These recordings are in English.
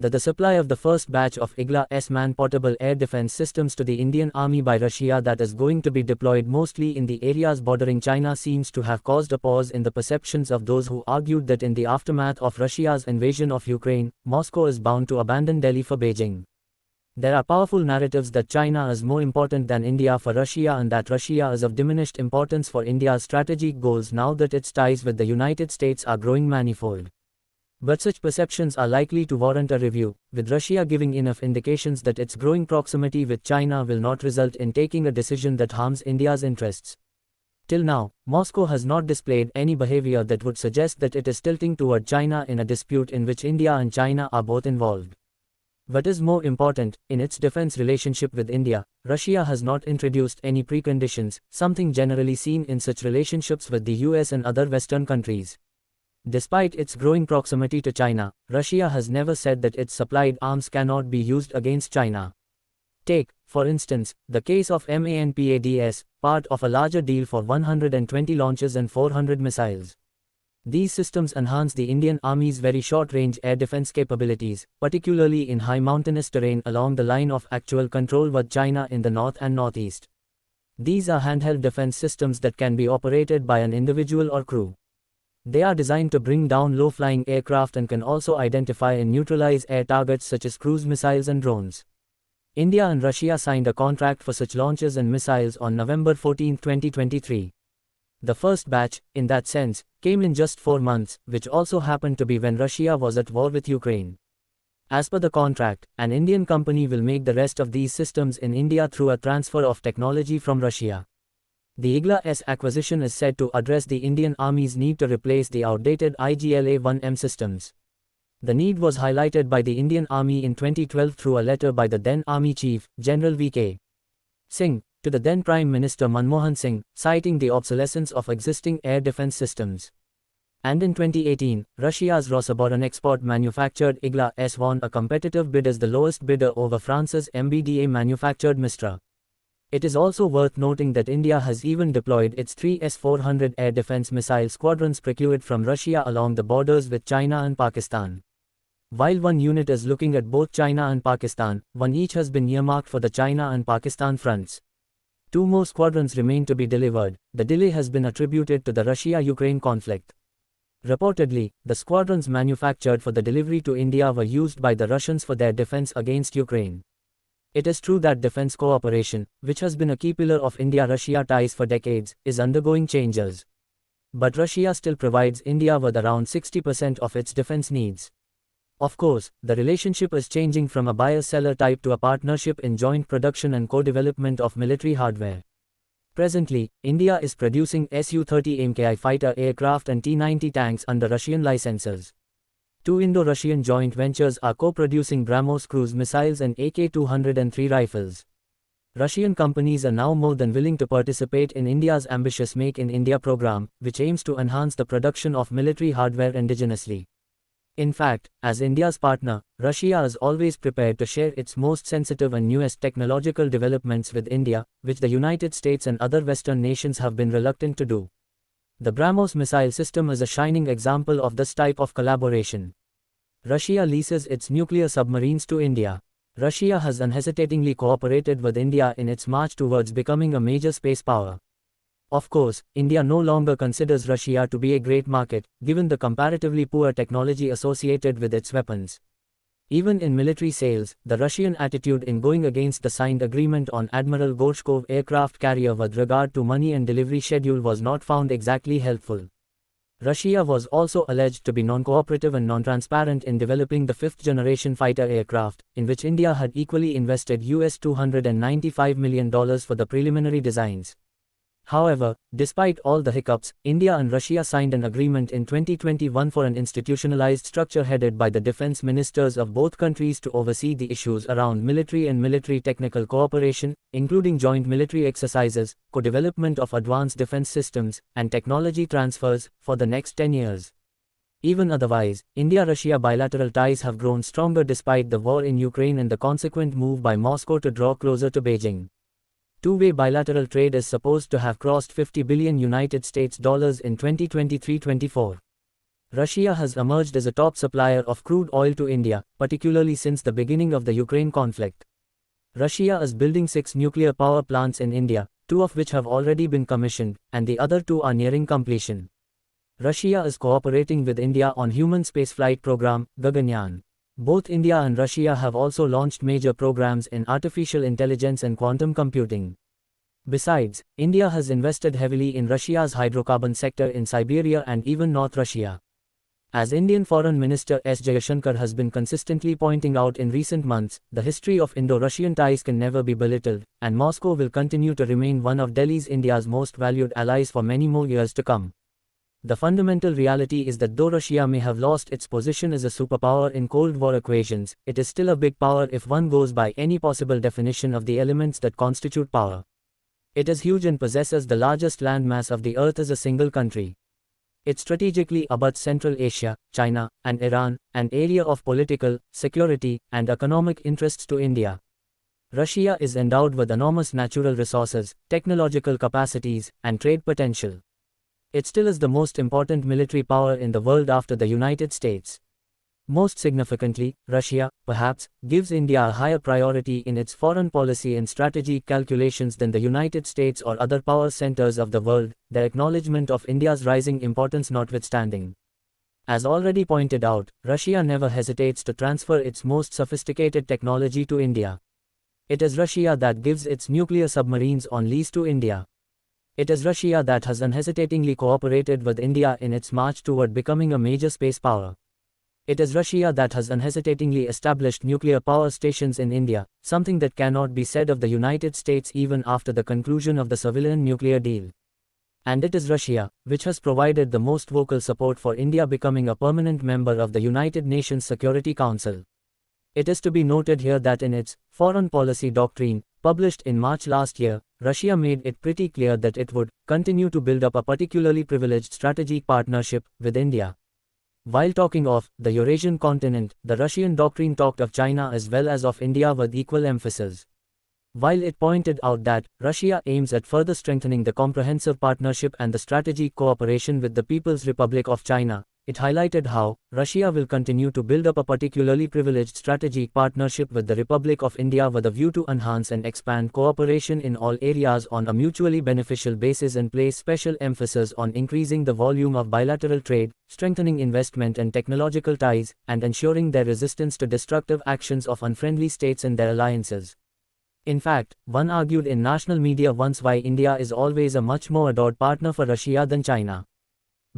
that the supply of the first batch of Igla-S man-portable air defense systems to the Indian Army by Russia that is going to be deployed mostly in the areas bordering China seems to have caused a pause in the perceptions of those who argued that in the aftermath of Russia's invasion of Ukraine, Moscow is bound to abandon Delhi for Beijing. There are powerful narratives that China is more important than India for Russia and that Russia is of diminished importance for India's strategic goals now that its ties with the United States are growing manifold. But such perceptions are likely to warrant a review, with Russia giving enough indications that its growing proximity with China will not result in taking a decision that harms India's interests. Till now, Moscow has not displayed any behavior that would suggest that it is tilting toward China in a dispute in which India and China are both involved. What is more important, in its defense relationship with India, Russia has not introduced any preconditions, something generally seen in such relationships with the US and other Western countries. Despite its growing proximity to China, Russia has never said that its supplied arms cannot be used against China. Take, for instance, the case of MANPADS, part of a larger deal for 120 launches and 400 missiles. These systems enhance the Indian Army's very short-range air defense capabilities, particularly in high mountainous terrain along the line of actual control with China in the north and northeast. These are handheld defense systems that can be operated by an individual or crew. They are designed to bring down low-flying aircraft and can also identify and neutralize air targets such as cruise missiles and drones. India and Russia signed a contract for such launches and missiles on November 14, 2023. The first batch, in that sense, came in just 4 months, which also happened to be when Russia was at war with Ukraine. As per the contract, an Indian company will make the rest of these systems in India through a transfer of technology from Russia. The Igla-S acquisition is said to address the Indian Army's need to replace the outdated IGLA-1M systems. The need was highlighted by the Indian Army in 2012 through a letter by the then Army Chief, General V.K. Singh, to the then Prime Minister Manmohan Singh, citing the obsolescence of existing air defense systems. And in 2018, Russia's Rosoboronexport manufactured Igla-S won a competitive bid as the lowest bidder over France's MBDA manufactured Mistra. It is also worth noting that India has even deployed its 3 S-400 air defense missile squadrons procured from Russia along the borders with China and Pakistan. While one unit is looking at both China and Pakistan, one each has been earmarked for the China and Pakistan fronts. 2 more squadrons remain to be delivered. The delay has been attributed to the Russia-Ukraine conflict. Reportedly, the squadrons manufactured for the delivery to India were used by the Russians for their defense against Ukraine. It is true that defense cooperation, which has been a key pillar of India-Russia ties for decades, is undergoing changes. But Russia still provides India with around 60% of its defense needs. Of course, the relationship is changing from a buyer-seller type to a partnership in joint production and co-development of military hardware. Presently, India is producing Su-30 MKI fighter aircraft and T-90 tanks under Russian licenses. 2 Indo-Russian joint ventures are co-producing BrahMos cruise missiles and AK-203 rifles. Russian companies are now more than willing to participate in India's ambitious Make in India program, which aims to enhance the production of military hardware indigenously. In fact, as India's partner, Russia is always prepared to share its most sensitive and newest technological developments with India, which the United States and other Western nations have been reluctant to do. The BrahMos missile system is a shining example of this type of collaboration. Russia leases its nuclear submarines to India. Russia has unhesitatingly cooperated with India in its march towards becoming a major space power. Of course, India no longer considers Russia to be a great market, given the comparatively poor technology associated with its weapons. Even in military sales, the Russian attitude in going against the signed agreement on Admiral Gorshkov aircraft carrier with regard to money and delivery schedule was not found exactly helpful. Russia was also alleged to be non-cooperative and non-transparent in developing the 5th-generation fighter aircraft, in which India had equally invested $295 million for the preliminary designs. However, despite all the hiccups, India and Russia signed an agreement in 2021 for an institutionalized structure headed by the defense ministers of both countries to oversee the issues around military and military technical cooperation, including joint military exercises, co-development of advanced defense systems, and technology transfers, for the next 10 years. Even otherwise, India-Russia bilateral ties have grown stronger despite the war in Ukraine and the consequent move by Moscow to draw closer to Beijing. Two-way bilateral trade is supposed to have crossed $50 billion in 2023-24. Russia has emerged as a top supplier of crude oil to India, particularly since the beginning of the Ukraine conflict. Russia is building 6 nuclear power plants in India, 2 of which have already been commissioned, and the other 2 are nearing completion. Russia is cooperating with India on human spaceflight program, Gaganyaan. Both India and Russia have also launched major programs in artificial intelligence and quantum computing. Besides, India has invested heavily in Russia's hydrocarbon sector in Siberia and even North Russia. As Indian Foreign Minister S. Jaishankar has been consistently pointing out in recent months, the history of Indo-Russian ties can never be belittled, and Moscow will continue to remain one of Delhi's India's most valued allies for many more years to come. The fundamental reality is that though Russia may have lost its position as a superpower in Cold War equations, it is still a big power if one goes by any possible definition of the elements that constitute power. It is huge and possesses the largest landmass of the earth as a single country. It strategically abuts Central Asia, China, and Iran, an area of political, security, and economic interests to India. Russia is endowed with enormous natural resources, technological capacities, and trade potential. It still is the most important military power in the world after the United States. Most significantly, Russia, perhaps, gives India a higher priority in its foreign policy and strategic calculations than the United States or other power centers of the world, their acknowledgement of India's rising importance notwithstanding. As already pointed out, Russia never hesitates to transfer its most sophisticated technology to India. It is Russia that gives its nuclear submarines on lease to India. It is Russia that has unhesitatingly cooperated with India in its march toward becoming a major space power. It is Russia that has unhesitatingly established nuclear power stations in India, something that cannot be said of the United States even after the conclusion of the civilian nuclear deal. And it is Russia, which has provided the most vocal support for India becoming a permanent member of the United Nations Security Council. It is to be noted here that in its Foreign Policy Doctrine, published in March last year, Russia made it pretty clear that it would continue to build up a particularly privileged strategic partnership with India. While talking of the Eurasian continent, the Russian doctrine talked of China as well as of India with equal emphasis. While it pointed out that Russia aims at further strengthening the comprehensive partnership and the strategic cooperation with the People's Republic of China, it highlighted how Russia will continue to build up a particularly privileged strategic partnership with the Republic of India with a view to enhance and expand cooperation in all areas on a mutually beneficial basis and place special emphasis on increasing the volume of bilateral trade, strengthening investment and technological ties, and ensuring their resistance to destructive actions of unfriendly states and their alliances. In fact, one argued in national media once why India is always a much more adored partner for Russia than China.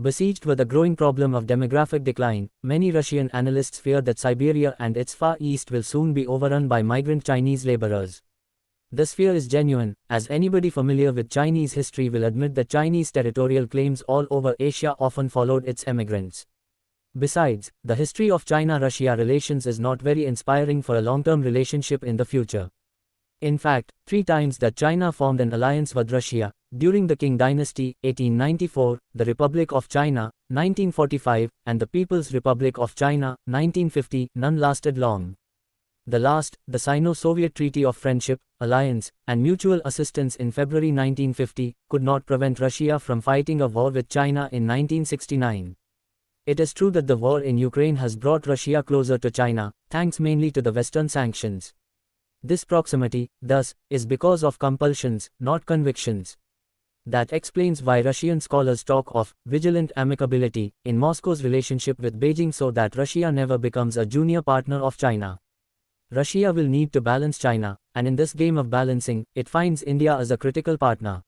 Besieged with a growing problem of demographic decline, many Russian analysts fear that Siberia and its Far East will soon be overrun by migrant Chinese laborers. This fear is genuine, as anybody familiar with Chinese history will admit that Chinese territorial claims all over Asia often followed its emigrants. Besides, the history of China-Russia relations is not very inspiring for a long-term relationship in the future. In fact, 3 times that China formed an alliance with Russia, during the Qing Dynasty, 1894, the Republic of China, 1945, and the People's Republic of China, 1950, none lasted long. The last, the Sino-Soviet Treaty of Friendship, Alliance, and Mutual Assistance in February 1950, could not prevent Russia from fighting a war with China in 1969. It is true that the war in Ukraine has brought Russia closer to China, thanks mainly to the Western sanctions. This proximity, thus, is because of compulsions, not convictions. That explains why Russian scholars talk of vigilant amicability in Moscow's relationship with Beijing so that Russia never becomes a junior partner of China. Russia will need to balance China, and in this game of balancing, it finds India as a critical partner.